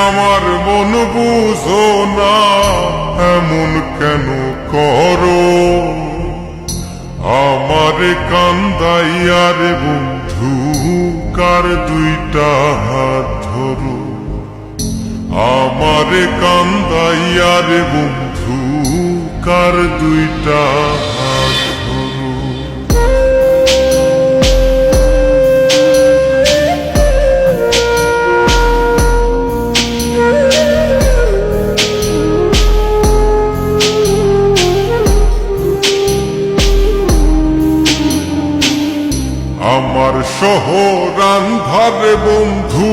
আমার মন বুঝো না, এমন কেন করো? আমারে কান্দাইয়া রে বন্ধু, কার দুইটা হাত ধরো। আমারে কান্দাইয়া রে বন্ধু, কার দুইটা হাত ধরো। আমার শহর আন্ধারে বন্ধু,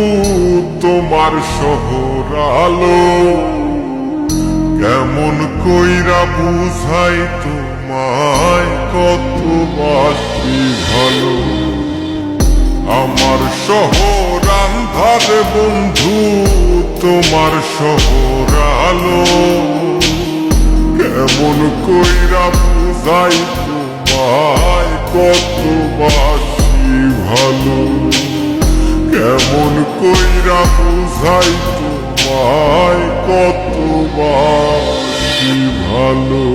তোমার শহর আলো। কেমন কইরা বুঝাই তোমায়, কত বাসি ভালো। আমার শহর আন্ধারে বন্ধু, তোমার শহর আলো। কেমন কইরা বুঝাই তোমায়, কত বাসি ভালো। কেমন কইরা বুঝাই তোমায়, কত বাসি ভালো।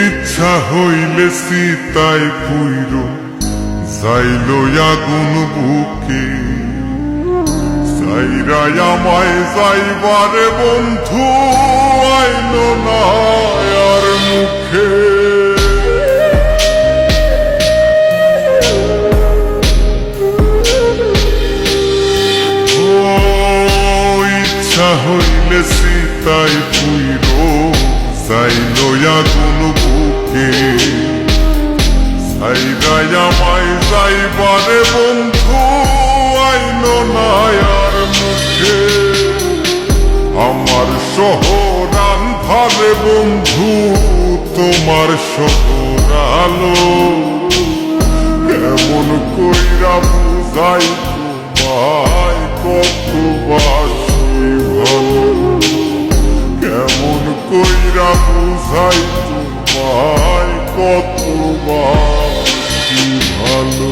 ইচ্ছা হইলে সীতাই পুইর যাইল আগুন বুকে। সাইরাই আমায় যাইবারে বন্ধু, আইল না আর মুখে। ইচ্ছা হইলে সীতাই পুইর যাইল আগুন বুকে। সাইরাই আমায় যাইবারে বন্ধু, আইল না আর মুখে। আমার শহর আন্ধারে বন্ধু, তোমার শহর আলো। কেমন কইরা বুঝাই তোমায়, কত বাসি ভালো। কেমন কইরা বুঝাই তোমায়, কত বাসি ভালো।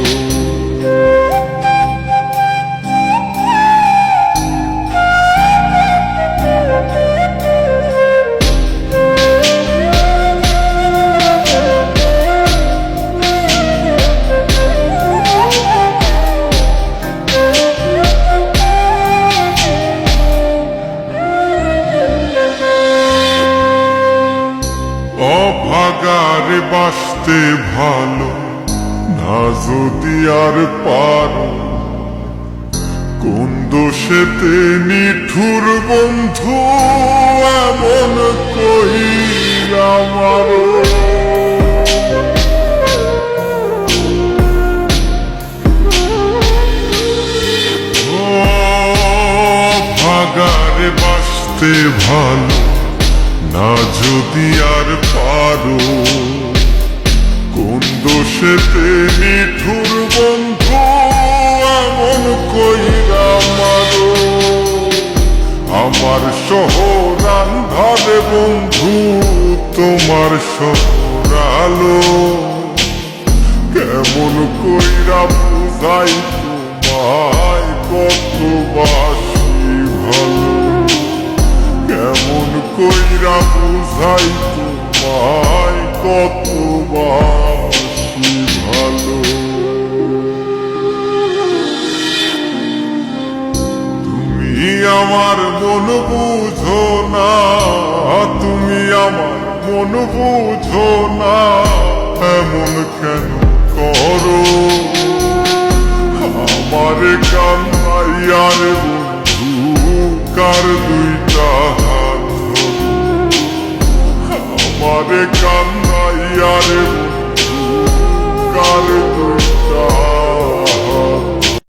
অভাগারে বাসতে ভালো না যদি আর পারো। কোন দোষেতে নিঠুর বন্ধু, এমন কইরা মারো। অভাগারে বাসতে ভালো না যদি আর পারো। কোন দোষেতে নিঠুর বন্ধু, এমন কইরা মারো। আমার শহর আন্ধারে বন্ধু, তোমার শহর আলো। কেমন কইরা বুঝাই তোমায়, কত বাসি ভালো। কেমন কইরা বুঝাই তোমায়, কত বাসি ভালো। তুমি আমার মন বুঝো না, তুমি আমার মন বুঝো না, এমন কেন করো? আমারে কান্দাইয়া রে বন্ধু, কার দুইটা হাত ধরো। আমারে কান্দাইয়া রে বন্ধু, কার দুইটা